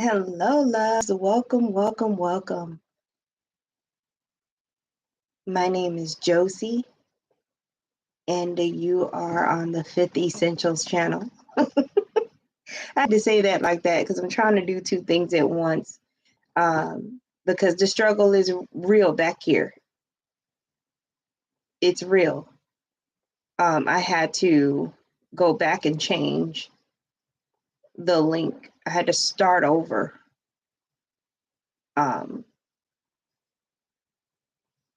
Hello, loves. Welcome, welcome, welcome. My name is Josie, and you are on the Fifth Essentials channel. I had to say that like that because I'm trying to do two things at once because the struggle is real back here. It's real. I had to go back and change the link. I had to start over.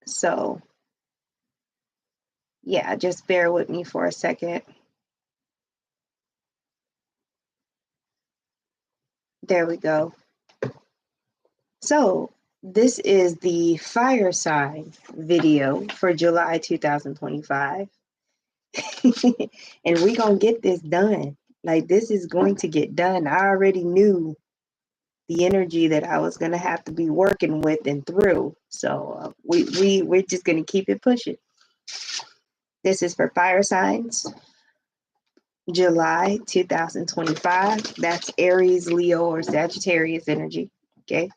So, yeah, just bear with me for a second. There we go. So, this is the fire sign video for July 2025. And we're going to get this done. Like, this is going to get done. I already knew the energy that I was going to have to be working with and through. So, we're just going to keep it pushing. This is for fire signs, July 2025. That's Aries, Leo, or Sagittarius energy. Okay.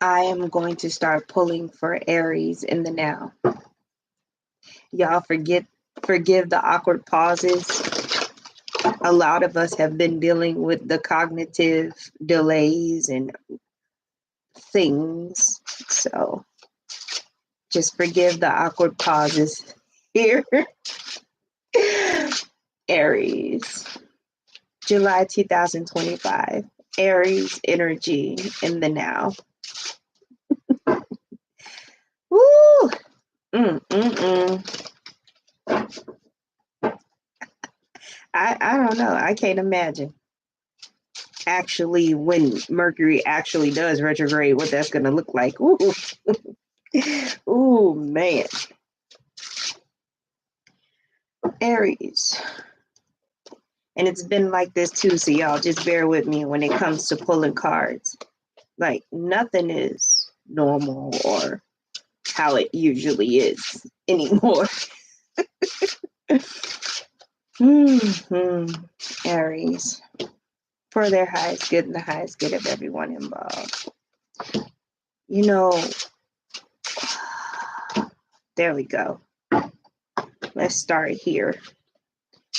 I am going to start pulling for Aries in the now. Y'all forgive the awkward pauses. A lot of us have been dealing with the cognitive delays and things. So just forgive the awkward pauses here. Aries, July 2025. Aries energy in the now. Woo! I don't know. I can't imagine actually when Mercury actually does retrograde, what that's going to look like. Ooh. Ooh, man. Aries. And it's been like this too, so y'all just bear with me when it comes to pulling cards. Like, nothing is normal or how it usually is anymore. Aries. For their highest good and the highest good of everyone involved. You know, there we go. Let's start here.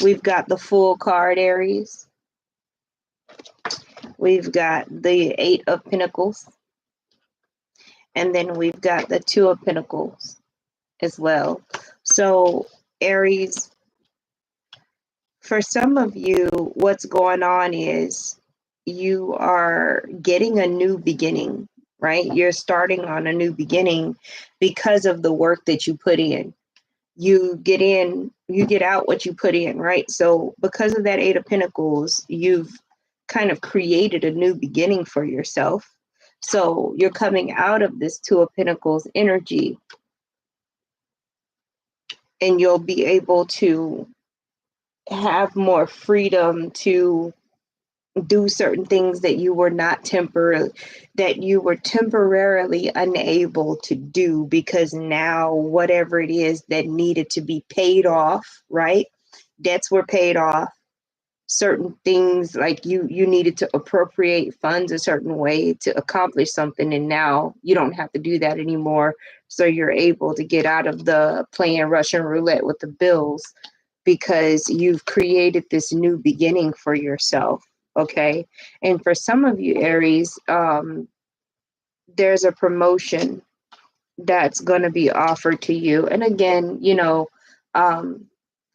We've got the full card, Aries. We've got the Eight of Pentacles. And then we've got the Two of Pentacles as well. So, Aries, for some of you, what's going on is you are getting a new beginning, right? You're starting on a new beginning because of the work that you put in. You get in, you get out what you put in, right? So because of that Eight of Pentacles, you've kind of created a new beginning for yourself. So you're coming out of this Two of Pentacles energy, and you'll be able to have more freedom to do certain things that you were temporarily unable to do, because now whatever it is that needed to be paid off, right? Debts were paid off. Certain things, like you needed to appropriate funds a certain way to accomplish something, and now you don't have to do that anymore. So you're able to get out of the playing Russian roulette with the bills, because you've created this new beginning for yourself. Okay. And for some of you, Aries, there's a promotion that's going to be offered to you. And again,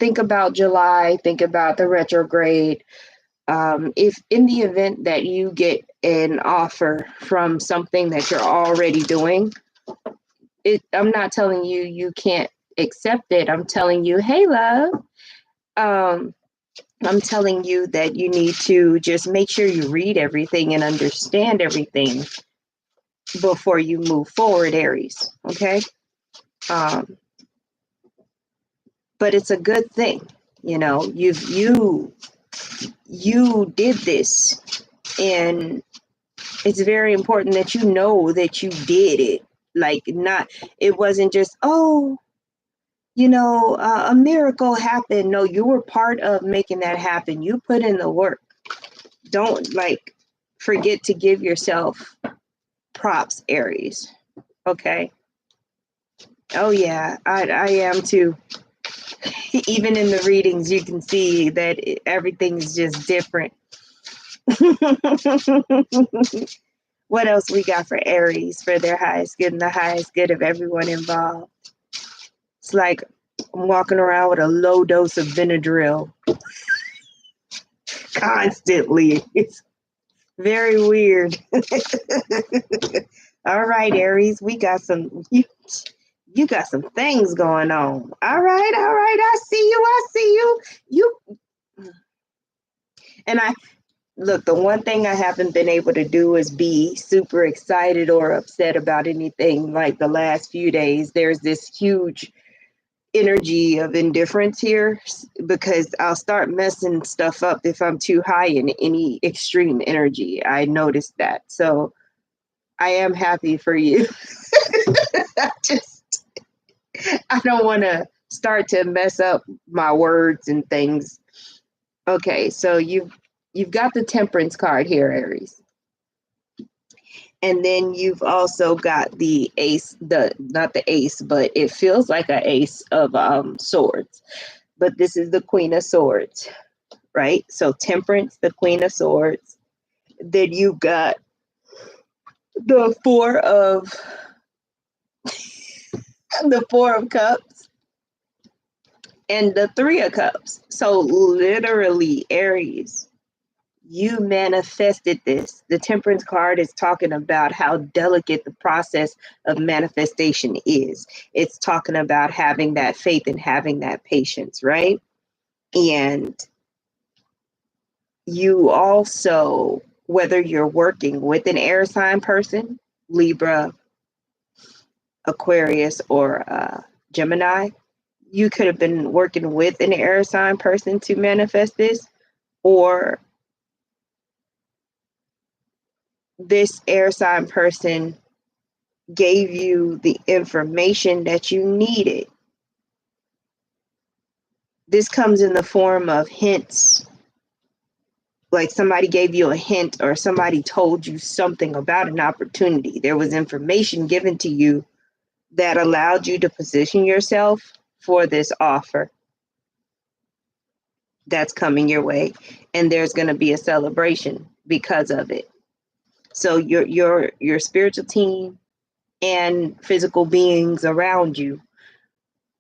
think about July, think about the retrograde. If in the event that you get an offer from something that you're already doing, I'm not telling you you can't accept it. I'm telling you, hey, love, I'm telling you that you need to just make sure you read everything and understand everything before you move forward, Aries. Okay. But it's a good thing. You did this, and it's very important that you know that you did it. Like, it wasn't just, oh, a miracle happened. No, you were part of making that happen. You put in the work. Don't forget to give yourself props, Aries. Okay. Oh yeah, I am too. Even in the readings, you can see that everything's just different. What else we got for Aries for their highest good and the highest good of everyone involved? It's like I'm walking around with a low dose of Benadryl constantly. It's very weird. All right, Aries, we got some. You got some things going on. All right. I see you. And look, the one thing I haven't been able to do is be super excited or upset about anything like the last few days. There's this huge energy of indifference here because I'll start messing stuff up if I'm too high in any extreme energy. I noticed that. So I am happy for you. I don't want to start to mess up my words and things. Okay, so you've got the Temperance card here, Aries. And then you've also got the ace, not the ace, but it feels like an ace of swords. But this is the Queen of Swords, right? So Temperance, the Queen of Swords. Then you got the Four of Cups and the Three of Cups. So literally, Aries, you manifested this. The Temperance card is talking about how delicate the process of manifestation is. It's talking about having that faith and having that patience, right? And you also, whether you're working with an air sign person, Libra, Aquarius, or Gemini, you could have been working with an air sign person to manifest this, or this air sign person gave you the information that you needed. This comes in the form of hints, like somebody gave you a hint or somebody told you something about an opportunity. There was information given to you that allowed you to position yourself for this offer that's coming your way, and there's going to be a celebration because of it. So your spiritual team and physical beings around you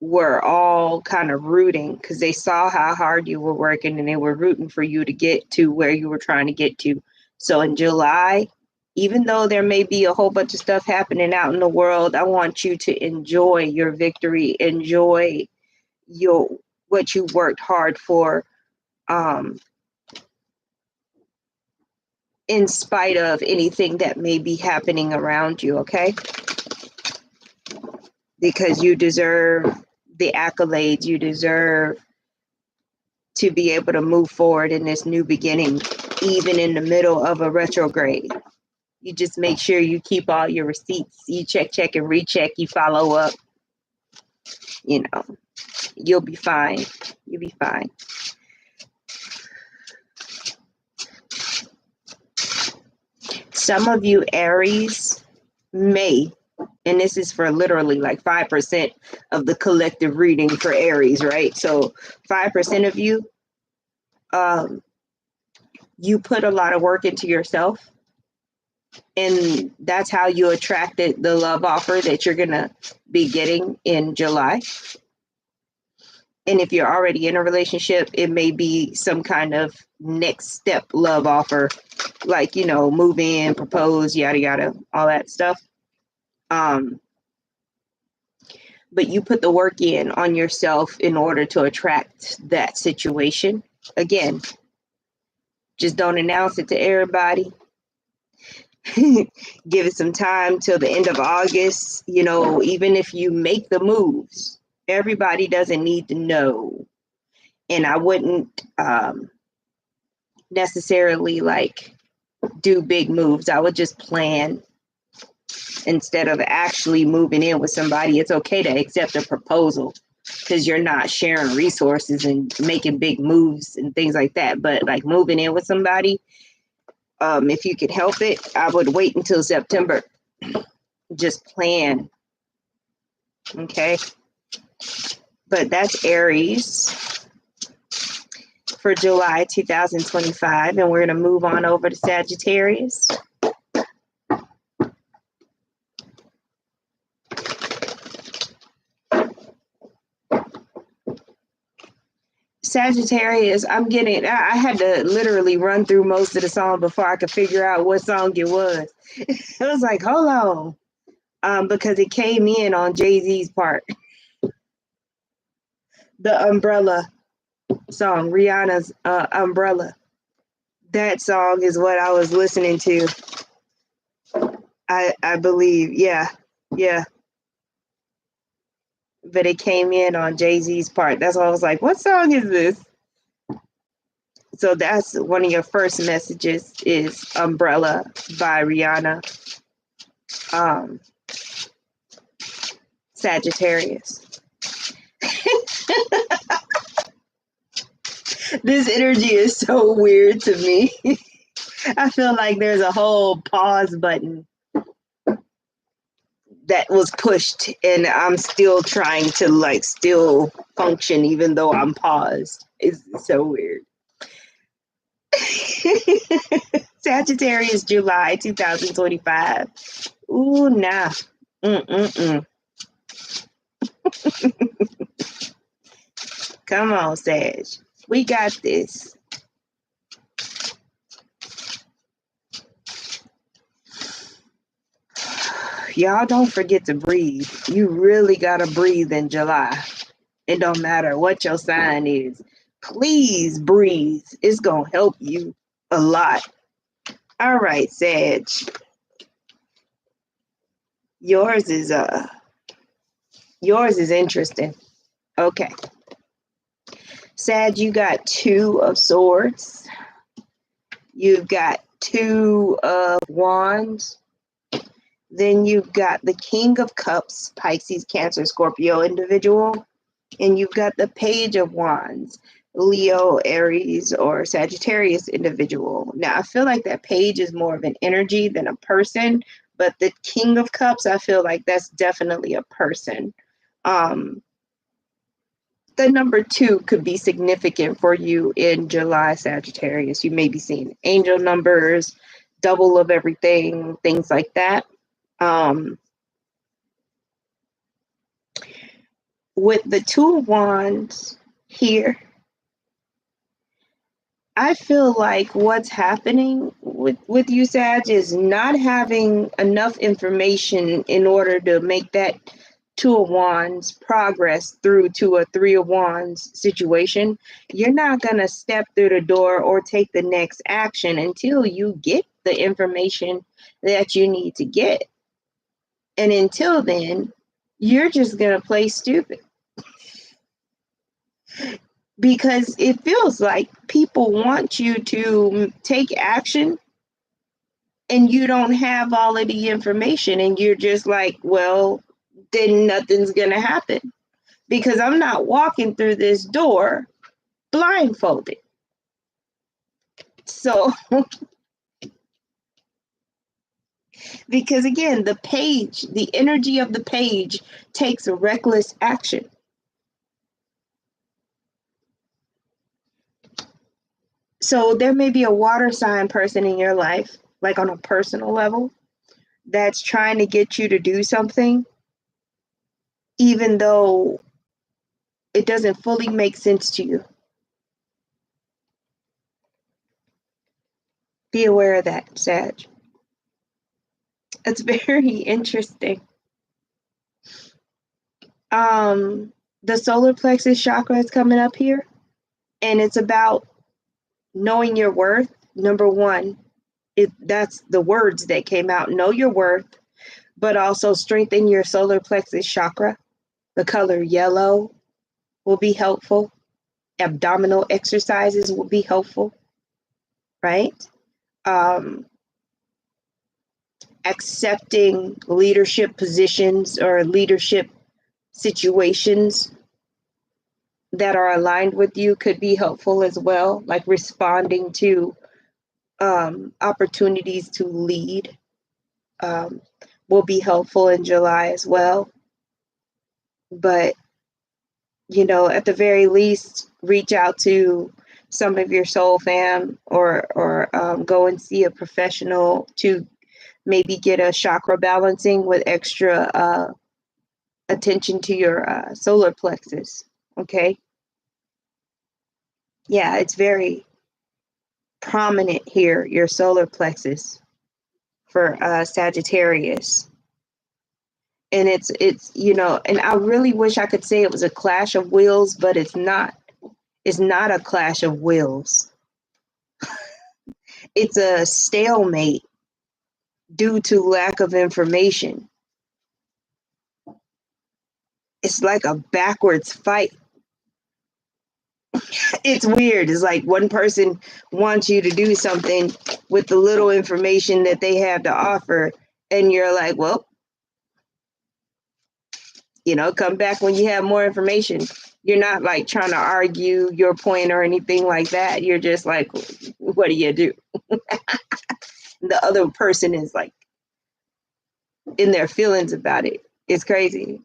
were all kind of rooting because they saw how hard you were working and they were rooting for you to get to where you were trying to get to. So in July, even though there may be a whole bunch of stuff happening out in the world, I want you to enjoy your victory, enjoy what you worked hard for, in spite of anything that may be happening around you, okay? Because you deserve the accolades, you deserve to be able to move forward in this new beginning, even in the middle of a retrograde. You just make sure you keep all your receipts. You check, and recheck. You follow up. You'll be fine. You'll be fine. Some of you Aries may, and this is for literally like 5% of the collective reading for Aries, right? So 5% of you, you put a lot of work into yourself, and that's how you attracted the love offer that you're going to be getting in July. And if you're already in a relationship, it may be some kind of next step love offer, like, move in, propose, yada, yada, all that stuff. But you put the work in on yourself in order to attract that situation. Again, just don't announce it to everybody. Give it some time till the end of August. Even if you make the moves, everybody doesn't need to know. And I wouldn't necessarily do big moves. I would just plan instead of actually moving in with somebody. It's okay to accept a proposal. because you're not sharing resources and making big moves and things like that. But like moving in with somebody, if you could help it, I would wait until September. Just plan. Okay. But that's Aries for July 2025. And we're going to move on over to Sagittarius. Sagittarius, I had to literally run through most of the song before I could figure out what song it was. It was like, hold on. Because it came in on Jay-Z's part. The Umbrella song, Rihanna's Umbrella. That song is what I was listening to. I believe, yeah. But it came in on Jay-Z's part. That's why I was like, what song is this? So that's one of your first messages is Umbrella by Rihanna. Sagittarius. This energy is so weird to me. I feel like there's a whole pause button that was pushed and I'm still trying to still function even though I'm paused. It's so weird. Sagittarius, July 2025. Ooh, nah. Come on, Sag. We got this. Y'all don't forget to breathe. You really gotta breathe in July. It don't matter what your sign is. Please breathe. It's gonna help you a lot. All right, Sag. Yours is interesting. Okay. Sag, you got 2 of Swords. You've got 2 of Wands. Then you've got the King of Cups, Pisces, Cancer, Scorpio individual. And you've got the Page of Wands, Leo, Aries, or Sagittarius individual. Now, I feel like that Page is more of an energy than a person, but the King of Cups, I feel like that's definitely a person. The number 2 could be significant for you in July, Sagittarius. You may be seeing angel numbers, double of everything, things like that. With the 2 of Wands here, I feel like what's happening with you, Sag, is not having enough information in order to make that 2 of Wands progress through to a 3 of Wands situation. You're not going to step through the door or take the next action until you get the information that you need to get. And until then, you're just going to play stupid. Because it feels like people want you to take action and you don't have all of the information and you're just like, well, then nothing's going to happen because I'm not walking through this door blindfolded. So, because again, the Page, the energy of the Page takes a reckless action. So there may be a water sign person in your life, like on a personal level, that's trying to get you to do something, even though it doesn't fully make sense to you. Be aware of that, Sag. It's very interesting. The solar plexus chakra is coming up here, and it's about knowing your worth. Number 1, that's the words that came out. Know your worth, but also strengthen your solar plexus chakra. The color yellow will be helpful. Abdominal exercises will be helpful, right? Accepting leadership positions or leadership situations that are aligned with you could be helpful as well, like responding to opportunities to lead um, will be helpful in July as well. But, at the very least, reach out to some of your soul fam, or go and see a professional to maybe get a chakra balancing with extra attention to your solar plexus. Okay. Yeah, it's very prominent here, your solar plexus for Sagittarius. And it's and I really wish I could say it was a clash of wills, but it's not. It's not a clash of wills. It's a stalemate due to lack of information. It's like a backwards fight. It's weird. It's like one person wants you to do something with the little information that they have to offer, and you're like, well, come back when you have more information. You're not like trying to argue your point or anything like that. You're just like, what do you do? The other person is like in their feelings about it. It's crazy.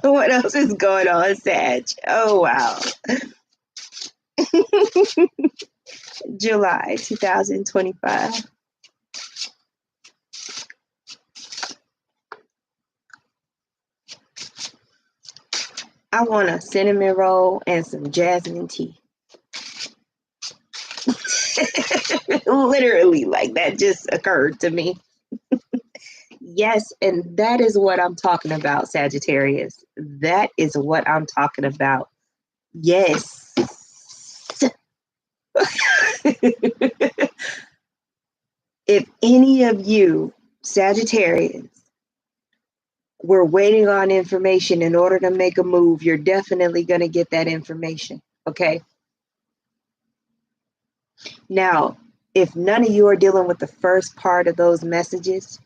What else is going on, Sag? Oh, wow. July 2025. I want a cinnamon roll and some jasmine tea. Literally, like that just occurred to me. Yes, and that is what I'm talking about, Sagittarius. That is what I'm talking about. Yes. If any of you Sagittarians were waiting on information in order to make a move, you're definitely going to get that information. Okay. Now, if none of you are dealing with the first part of those messages,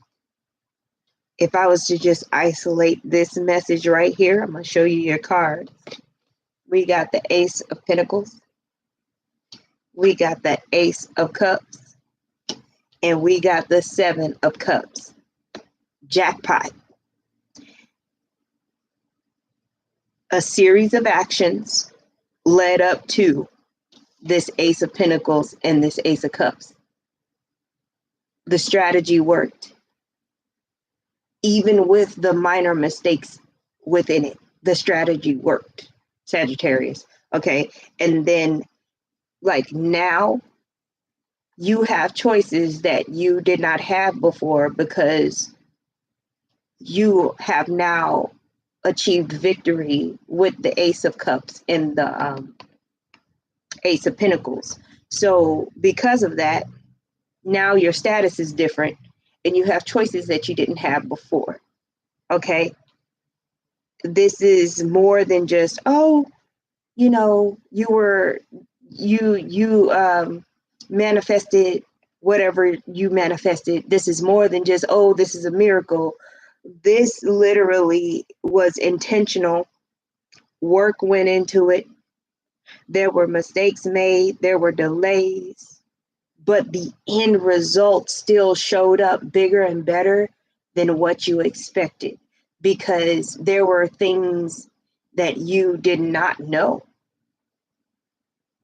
if I was to just isolate this message right here, I'm going to show you your card. We got the Ace of Pentacles. We got the Ace of Cups. And we got the Seven of Cups. Jackpot. A series of actions led up to this Ace of Pentacles and this Ace of Cups. The strategy worked. Even with the minor mistakes within it, the strategy worked, Sagittarius. Okay. And then, like, now you have choices that you did not have before because you have now achieved victory with the Ace of Cups and the Ace of Pentacles. So because of that, now your status is different and you have choices that you didn't have before. Okay. This is more than just, you manifested whatever you manifested. This is more than just, this is a miracle. This literally was intentional. Work went into it. There were mistakes made. There were delays. But the end result still showed up bigger and better than what you expected, because there were things that you did not know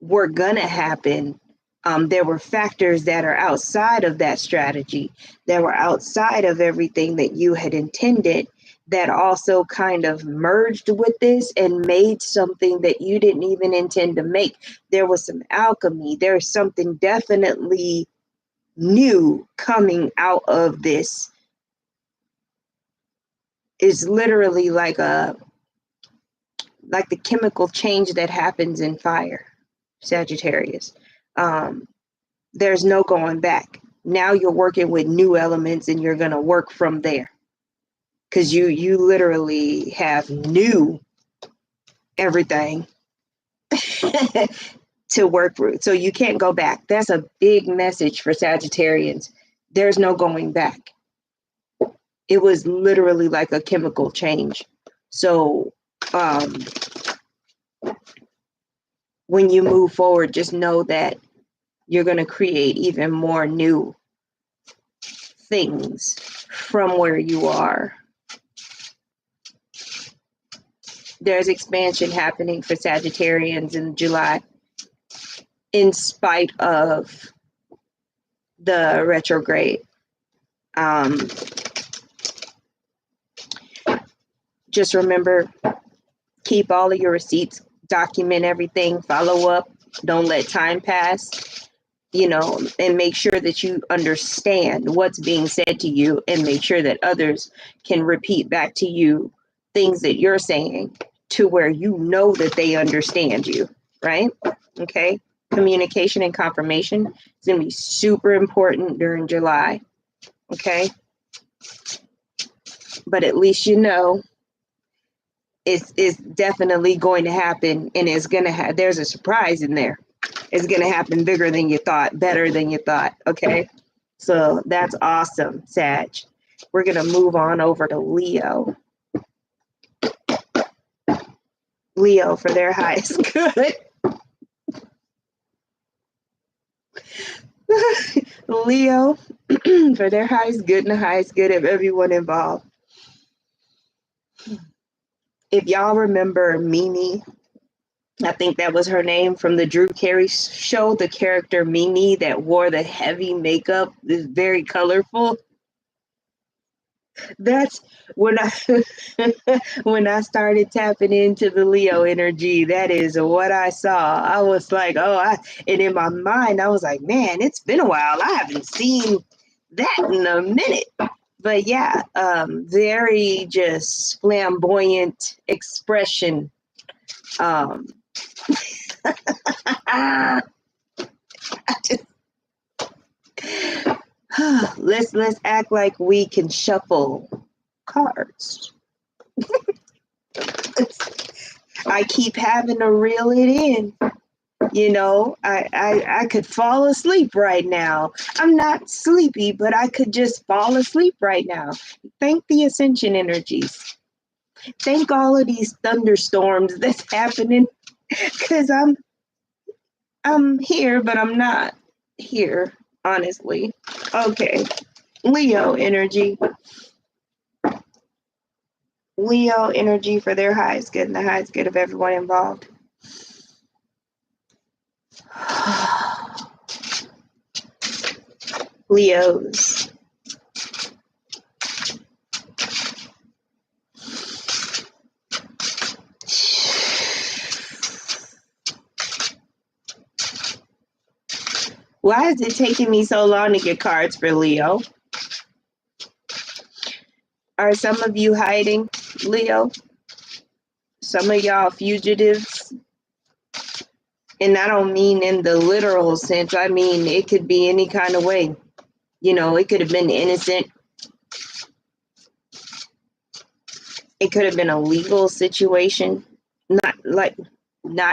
were going to happen. There were factors that are outside of that strategy, that were outside of everything that you had intended, that also kind of merged with this and made something that you didn't even intend to make. There was some alchemy. There's something definitely new coming out of this. Is literally like the chemical change that happens in fire, Sagittarius. There's no going back. Now you're working with new elements and you're going to work from there, because you literally have new everything to work through. So you can't go back. That's a big message for Sagittarians. There's no going back. It was literally like a chemical change. So um, when you move forward, just know that you're going to create even more new things from where you are. There's expansion happening for Sagittarians in July, in spite of the retrograde. Just remember, keep all of your receipts, document everything, follow up, don't let time pass, and make sure that you understand what's being said to you, and make sure that others can repeat back to you things that you're saying to where you know that they understand you, right? Okay. Communication and confirmation is going to be super important during July. Okay. But at least you know it's definitely going to happen, and it's going to have, there's a surprise in there. It's going to happen bigger than you thought, better than you thought. Okay. So that's awesome, Sag. We're going to move on over to Leo. Leo for their highest good. Leo for their highest good and the highest good of everyone involved. If y'all remember Mimi, I think that was her name from the Drew Carey show, the character Mimi that wore the heavy makeup, is very colorful. That's when I when I started tapping into the Leo energy. That is what I saw. I was like, and in my mind, I was like, man, it's been a while. I haven't seen that in a minute. But yeah, very just flamboyant expression. Let's act like we can shuffle cards. I keep having to reel it in. I could fall asleep right now. I'm not sleepy, but I could just fall asleep right now. Thank the ascension energies. Thank all of these thunderstorms that's happening, because I'm here, but I'm not here, honestly. Okay. Leo energy. Leo energy for their highest good and the highest good of everyone involved. Leos. Why is it taking me so long to get cards for Leo? Are some of you hiding, Leo? Some of y'all fugitives? And I don't mean in the literal sense. I mean, it could be any kind of way. It could have been innocent. It could have been a legal situation. Not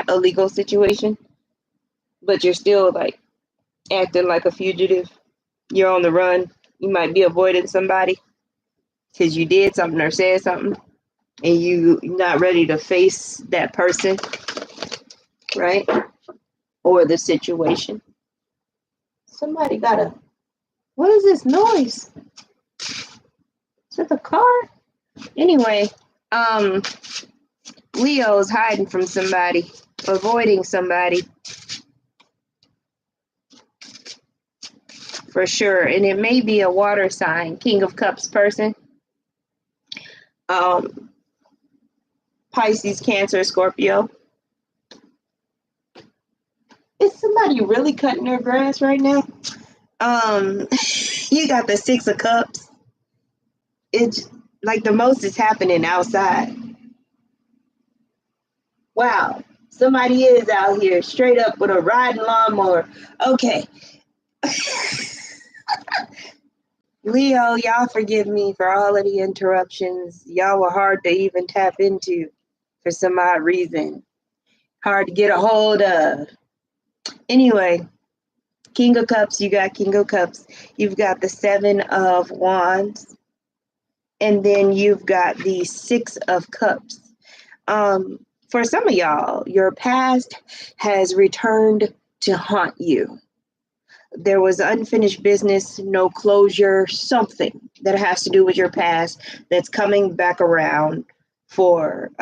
a legal situation. But you're still acting like a fugitive. You're on the run. You might be avoiding somebody because you did something or said something, and you're not ready to face that person, right? Or the situation. Somebody what is this noise? Is it the car? Anyway, Leo's hiding from somebody, avoiding somebody. For sure. And it may be a water sign, King of Cups person. Pisces, Cancer, Scorpio. Is somebody really cutting their grass right now? You got the Six of Cups. It's like the most is happening outside. Wow. Somebody is out here straight up with a riding lawnmower. Okay. Leo, y'all forgive me for all of the interruptions. Y'all were hard to even tap into for some odd reason. Hard to get a hold of. Anyway, King of Cups, you got King of Cups. You've got the Seven of Wands. And then you've got the Six of Cups. For some of y'all, your past has returned to haunt you. There was unfinished business, no closure, something that has to do with your past that's coming back around for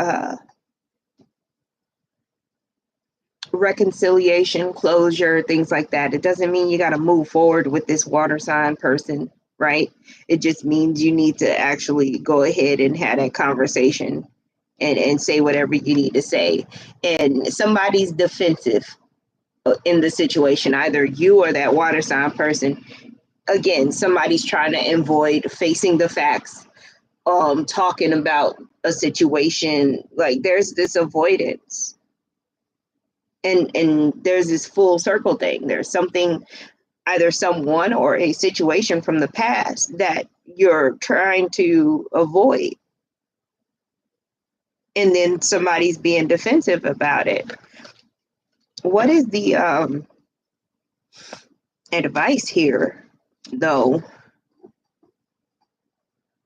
reconciliation, closure, things like that. It doesn't mean you got to move forward with this water sign person, right? It just means you need to actually go ahead and have that conversation and say whatever you need to say. And somebody's defensive in the situation, either you or that water sign person. Again, somebody's trying to avoid facing the facts, talking about a situation. Like there's this avoidance. And there's this full circle thing. There's something, either someone or a situation from the past that you're trying to avoid. And then somebody's being defensive about it. What is the advice here, though?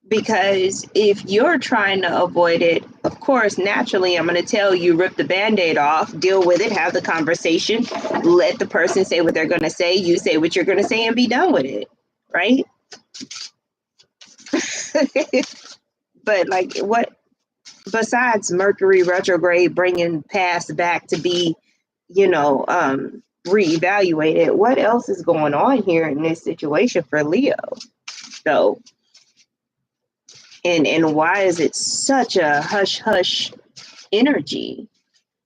Because if you're trying to avoid it, of course, naturally, I'm going to tell you, rip the Band-Aid off, deal with it, have the conversation, let the person say what they're going to say, you say what you're going to say, and be done with it, right? But like, what, besides Mercury retrograde bringing past back to be, reevaluated, what else is going on here in this situation for Leo? So, and why is it such a hush hush energy?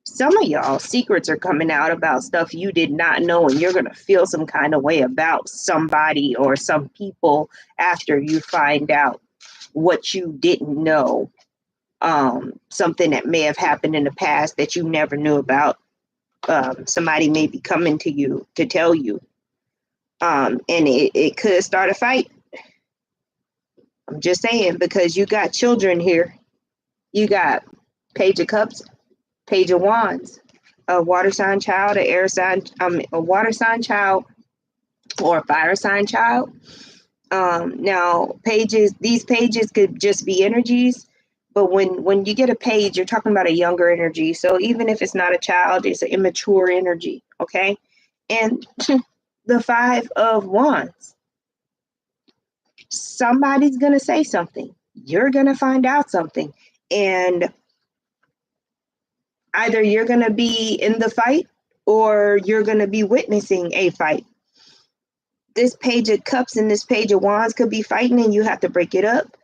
Some of y'all secrets are coming out about stuff you did not know, and you're going to feel some kind of way about somebody or some people after you find out what you didn't know. Something that may have happened in the past that you never knew about. Somebody may be coming to you to tell you, and it could start a fight. I'm just saying, because you got children here. You got Page of Cups, Page of Wands, a water sign child, a air sign, a water sign child, or a fire sign child. Now, these pages could just be energies, but when you get a page, you're talking about a younger energy. So even if it's not a child, it's an immature energy, okay? And the Five of Wands. Somebody's going to say something. You're going to find out something. And either you're going to be in the fight or you're going to be witnessing a fight. This Page of Cups and this Page of Wands could be fighting and you have to break it up.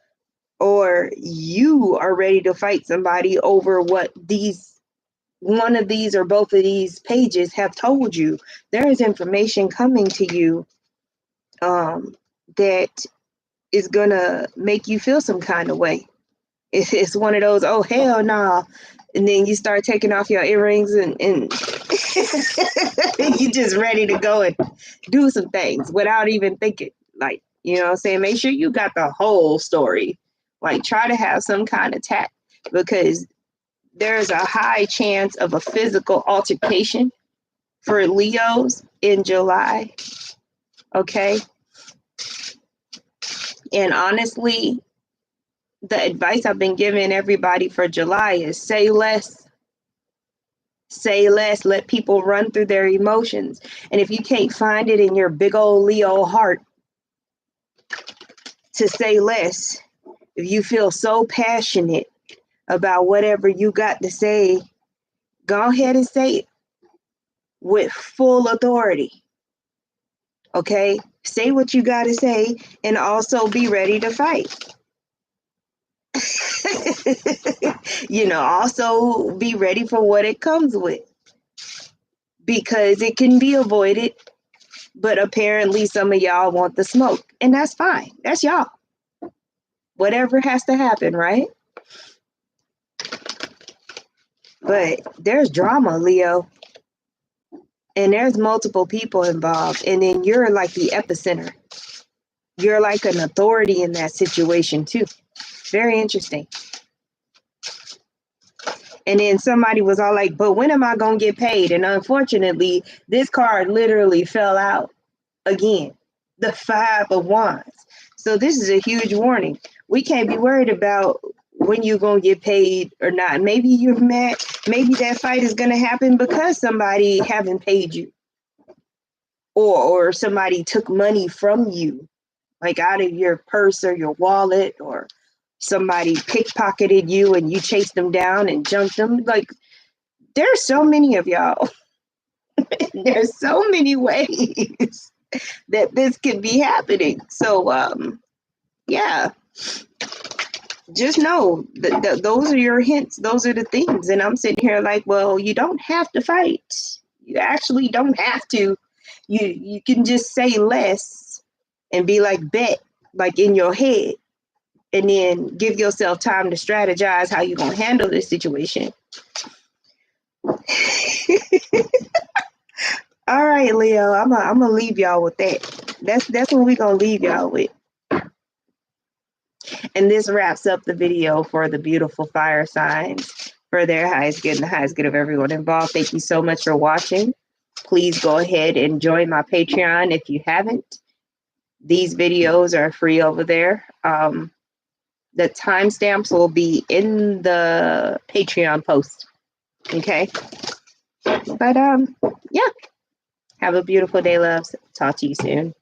Or you are ready to fight somebody over what one of these or both of these pages have told you. There is information coming to you that is going to make you feel some kind of way. It's one of those, oh, hell nah. And then you start taking off your earrings and you're just ready to go and do some things without even thinking. Like, you know what I'm saying? Make sure you got the whole story. Like, try to have some kind of tact, because there's a high chance of a physical altercation for Leos in July. Okay? And honestly, the advice I've been giving everybody for July is say less. Say less. Let people run through their emotions. And if you can't find it in your big old Leo heart to say less, if you feel so passionate about whatever you got to say, go ahead and say it with full authority. Okay? Say what you got to say and also be ready to fight. Also be ready for what it comes with, because it can be avoided, but apparently some of y'all want the smoke, and that's fine. That's y'all. Whatever has to happen, right? But there's drama, Leo, and there's multiple people involved, and then you're like the epicenter. You're like an authority in that situation too. Very interesting. And then somebody was all like, but when am I going to get paid? And unfortunately, this card literally fell out again. The Five of Wands. So this is a huge warning. We can't be worried about when you're going to get paid or not. Maybe you're mad. Maybe that fight is going to happen because somebody haven't paid you, or somebody took money from you, like out of your purse or your wallet, or somebody pickpocketed you and you chased them down and jumped them. Like, there's so many of y'all. There's so many ways that this could be happening. So, yeah, just know that those are your hints. Those are the things. And I'm sitting here like, well, you don't have to fight. You actually don't have to. You can just say less and be like, bet, like in your head, and then give yourself time to strategize how you're going to handle this situation. All right, Leo, I'm gonna leave y'all with that. That's what we're gonna leave y'all with. And this wraps up the video for the beautiful fire signs for their highest good and the highest good of everyone involved. Thank you so much for watching. Please go ahead and join my Patreon if you haven't. These videos are free over there. The timestamps will be in the Patreon post. Okay. But yeah. Have a beautiful day, loves. Talk to you soon.